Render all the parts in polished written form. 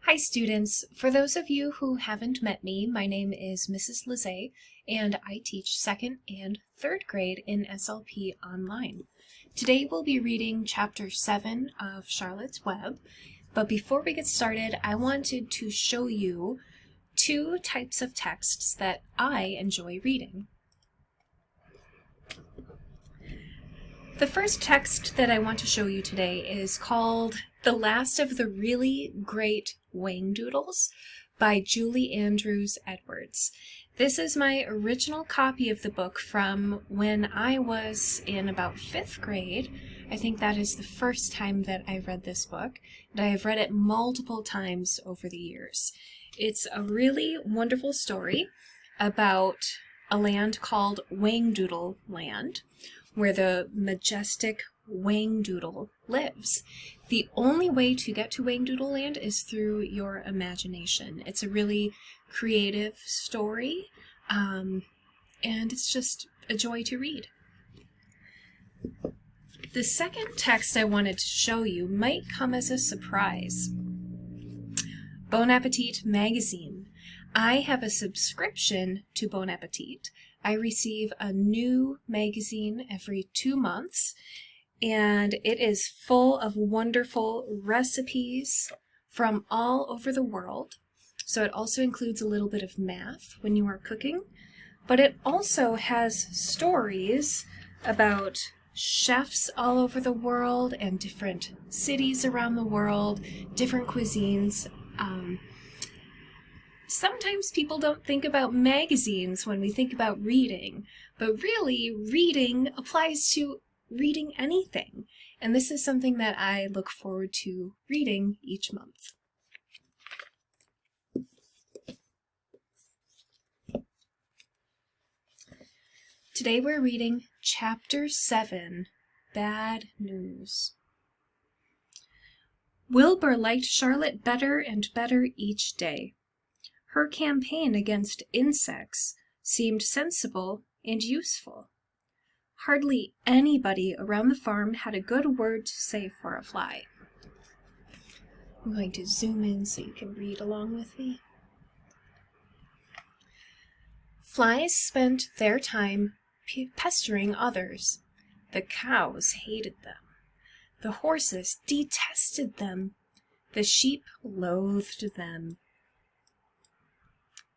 Hi students, for those of you who haven't met me, my name is Mrs. Lizzie and I teach 2nd and 3rd grade in SLP Online. Today we'll be reading Chapter 7 of Charlotte's Web, but before we get started I wanted to show you two types of texts that I enjoy reading. The first text that I want to show you today is called The Last of the Really Great Whangdoodles by Julie Andrews Edwards. This is my original copy of the book from when I was in about 5th grade. I think that is the first time that I read this book, and I have read it multiple times over the years. It's a really wonderful story about a land called Whangdoodle Land, where the majestic Whangdoodle lives. The only way to get to Whangdoodle Land is through your imagination. It's a really creative story, and it's just a joy to read. The second text I wanted to show you might come as a surprise. Bon Appetit magazine. I have a subscription to Bon Appetit. I receive a new magazine every 2 months, and it is full of wonderful recipes from all over the world. So it also includes a little bit of math when you are cooking, but it also has stories about chefs all over the world and different cities around the world, different cuisines. Sometimes people don't think about magazines when we think about reading, but really reading applies to reading anything, and this is something that I look forward to reading each month. Today we're reading Chapter 7, Bad News. Wilbur liked Charlotte better and better each day. Her campaign against insects seemed sensible and useful. Hardly anybody around the farm had a good word to say for a fly. I'm going to zoom in so you can read along with me. Flies spent their time pestering others. The cows hated them. The horses detested them. The sheep loathed them.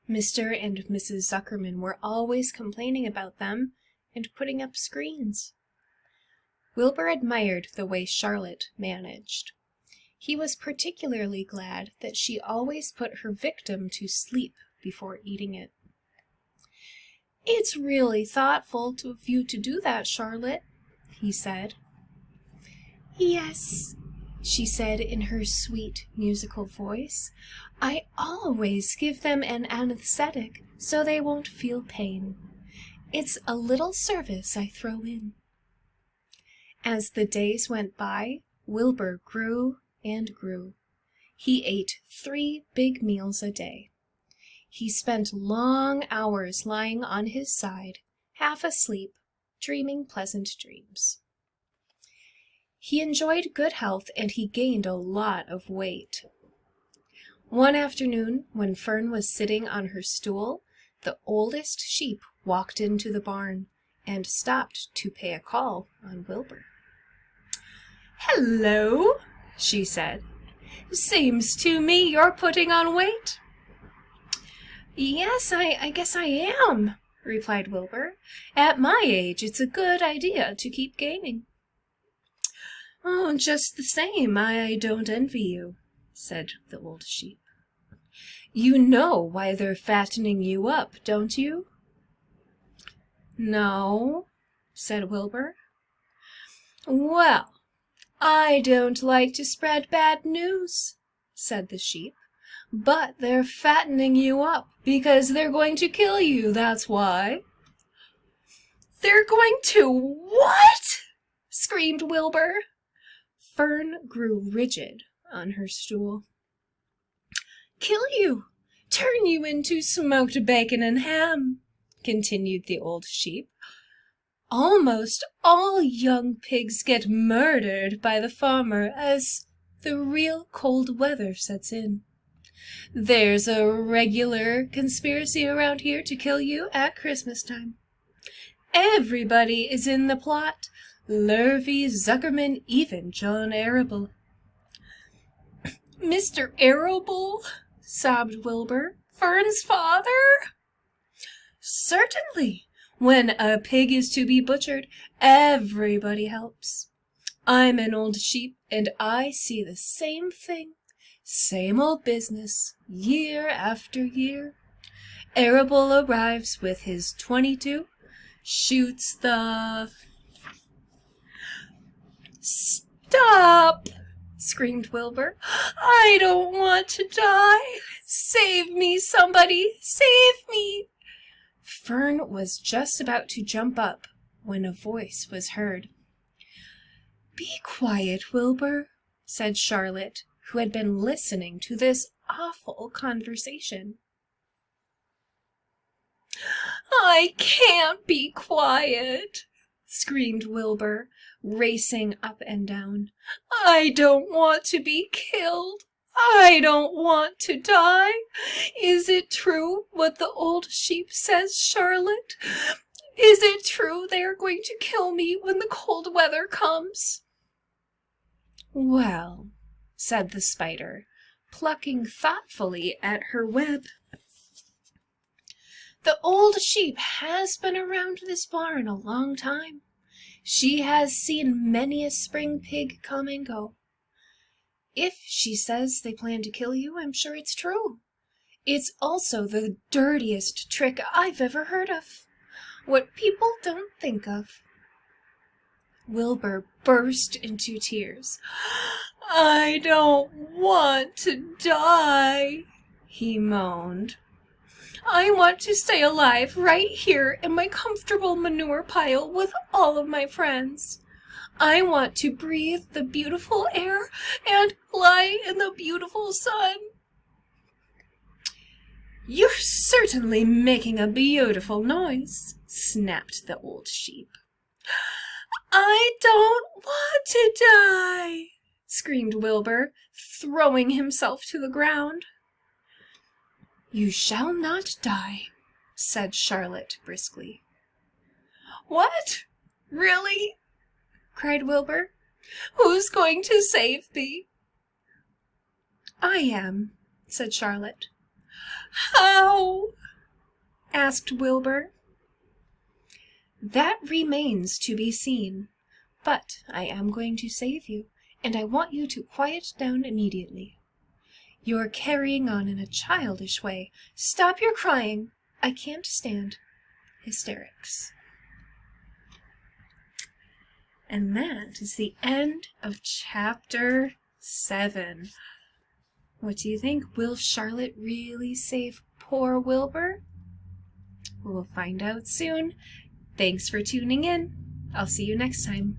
Mr. and Mrs. Zuckerman were always complaining about them and putting up screens. Wilbur admired the way Charlotte managed. He was particularly glad that she always put her victim to sleep before eating it. "It's really thoughtful of you to do that, Charlotte," he said. "Yes," she said in her sweet, musical voice. "I always give them an anesthetic so they won't feel pain. It's a little service I throw in." As the days went by, Wilbur grew and grew. He ate 3 big meals a day. He spent long hours lying on his side, half asleep, dreaming pleasant dreams. He enjoyed good health, and he gained a lot of weight. One afternoon, when Fern was sitting on her stool, the oldest sheep walked into the barn and stopped to pay a call on Wilbur. "Hello," she said. "Seems to me you're putting on weight." "Yes, I guess I am," replied Wilbur. "At my age, it's a good idea to keep gaining." "Oh, just the same, I don't envy you," said the old sheep. "You know why they're fattening you up, don't you?" "No," said Wilbur. "Well, I don't like to spread bad news," said the sheep, "but they're fattening you up because they're going to kill you, that's why." "They're going to what?" screamed Wilbur. Fern grew rigid on her stool. "Kill you, turn you into smoked bacon and ham," continued the old sheep. "Almost all young pigs get murdered by the farmer as the real cold weather sets in. There's a regular conspiracy around here to kill you at Christmas time. Everybody is in the plot. Lurvy, Zuckerman, even John Arable." "Mr. Arable?" sobbed Wilbur. "Fern's father?" "Certainly. When a pig is to be butchered, everybody helps. I'm an old sheep, and I see the same thing. Same old business, year after year. Arable arrives with his .22, shoots the—" "Stop!" screamed Wilbur. "I don't want to die. Save me, somebody! Save me!" Fern was just about to jump up when a voice was heard. "Be quiet, Wilbur," said Charlotte, who had been listening to this awful conversation. "I can't be quiet," screamed Wilbur, racing up and down. "I don't want to be killed. I don't want to die. Is it true what the old sheep says, Charlotte? Is it true they are going to kill me when the cold weather comes?" "Well," said the spider, plucking thoughtfully at her web, "the old sheep has been around this barn a long time. She has seen many a spring pig come and go. If she says they plan to kill you, I'm sure it's true. It's also the dirtiest trick I've ever heard of. What people don't think of." Wilbur burst into tears. "I don't want to die," he moaned. "I want to stay alive right here in my comfortable manure pile with all of my friends. I want to breathe the beautiful air and lie in the beautiful sun." "You're certainly making a beautiful noise," snapped the old sheep. "I don't want to die," screamed Wilbur, throwing himself to the ground. "You shall not die," said Charlotte briskly. "What? Really?" cried Wilbur. "Who's going to save me?" "I am," said Charlotte. "How?" asked Wilbur. "That remains to be seen. But I am going to save you, and I want you to quiet down immediately. You're carrying on in a childish way. Stop your crying. I can't stand hysterics." And that is the end of chapter 7. What do you think? Will Charlotte really save poor Wilbur? We'll find out soon. Thanks for tuning in. I'll see you next time.